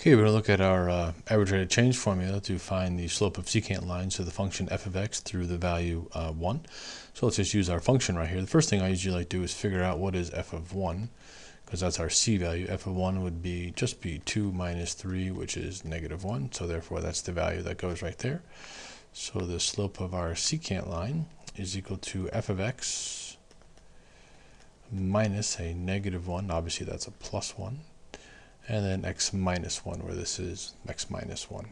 Okay, we're going to look at our average rate of change formula to find the slope of secant lines to the function f of x through the value 1. So let's just use our function right here. The first thing I usually like to do is figure out what is f of 1, because that's our c value. F of 1 would be 2 minus 3, which is negative 1. So therefore that's the value that goes right there. So the slope of our secant line is equal to f of x minus a negative 1. Obviously that's a plus 1. And then x minus 1, where this is x minus 1.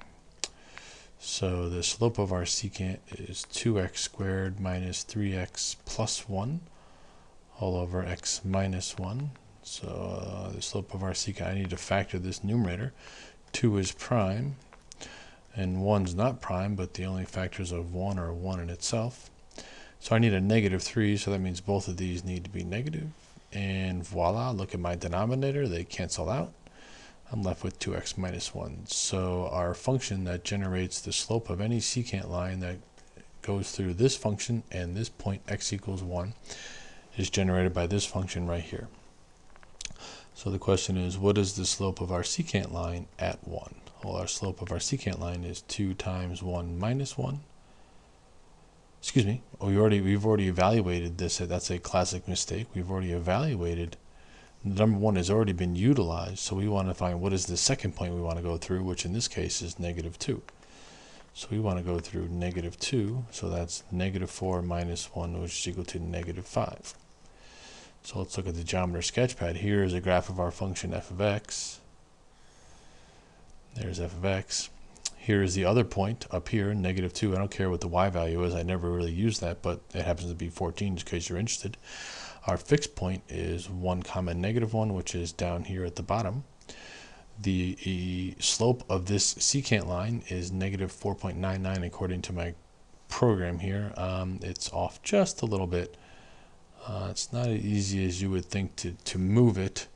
So the slope of our secant is 2x squared minus 3x plus 1 all over x minus 1. So the slope of our secant, I need to factor this numerator. 2 is prime, and 1's not prime, but the only factors of 1 are 1 in itself. So I need a negative 3, so that means both of these need to be negative. And voila, look at my denominator, they cancel out. I'm left with 2x minus 1. So our function that generates the slope of any secant line that goes through this function and this point x equals 1 is generated by this function right here. So the question is, what is the slope of our secant line at 1? Well, our slope of our secant line is 2 times 1 minus 1. Excuse me, we've already evaluated this. That's a classic mistake. We've already evaluated. Number 1 has already been utilized, so we want to find what is the second point we want to go through, which in this case is negative 2. So we want to go through negative 2, so that's negative 4 minus 1, which is equal to negative 5. So let's look at the geometry sketchpad. Here is a graph of our function f of x. There's f of x. Here is the other point up here, negative 2. I don't care what the y value is. I never really use that, but it happens to be 14 just in case you're interested. Our fixed point is 1 comma negative 1, which is down here at the bottom. The slope of this secant line is negative 4.99 according to my program here. It's off just a little bit. It's not as easy as you would think to move it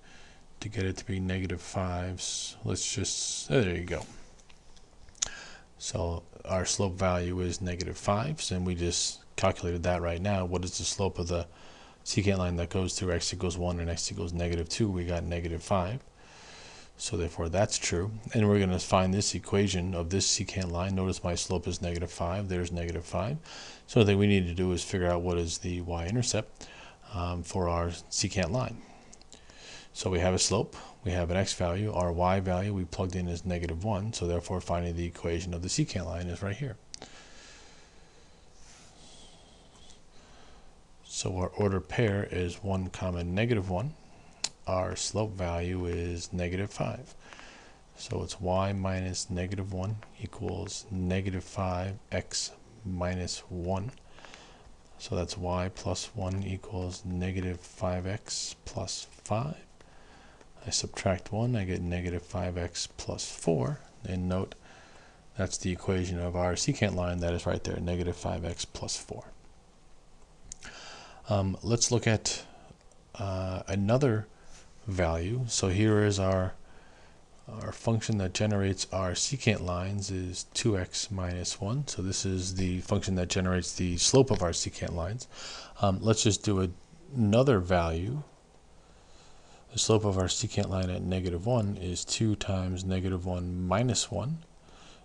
to get it to be negative 5. Let's just, there you go. So our slope value is negative 5, and we just calculated that right now. What is the slope of the secant line that goes through x equals 1 and x equals negative 2? We got negative 5. So therefore that's true. And we're going to find this equation of this secant line. Notice my slope is negative 5. There's negative 5. So the thing we need to do is figure out what is the y-intercept for our secant line. So we have a slope. We have an x value. Our y value we plugged in is negative 1. So therefore finding the equation of the secant line is right here. So our order pair is 1 comma negative 1. Our slope value is negative 5. So it's y minus negative 1 equals negative 5x minus 1. So that's y plus 1 equals negative 5x plus 5. I subtract 1, I get negative 5x plus 4. And note, that's the equation of our secant line. That is right there, negative 5x plus 4. Let's look at another value. So here is our function that generates our secant lines is 2x minus 1. So this is the function that generates the slope of our secant lines. Let's just do another value. The slope of our secant line at negative 1 is 2 times negative 1 minus 1,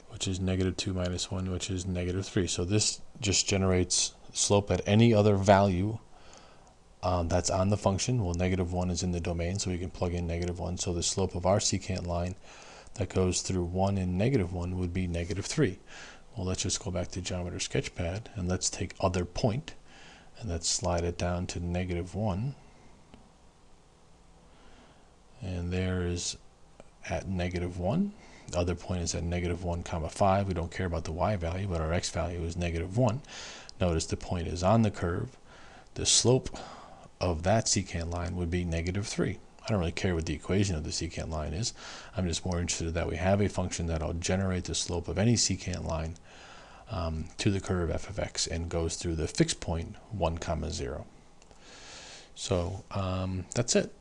which is negative 2 minus 1, which is negative 3. So this just generates slope at any other value that's on the function. Well, negative 1 is in the domain, so we can plug in negative 1. So the slope of our secant line that goes through 1 and negative 1 would be negative 3. Well, let's just go back to geometry sketchpad, and let's take other point, and let's slide it down to negative 1. And there is at negative 1. The other point is at negative 1 comma 5. We don't care about the y value, but our x value is negative 1. Notice the point is on the curve. The slope of that secant line would be negative 3. I don't really care what the equation of the secant line is. I'm just more interested that we have a function that will generate the slope of any secant line to the curve f of x and goes through the fixed point 1 comma 0. So that's it.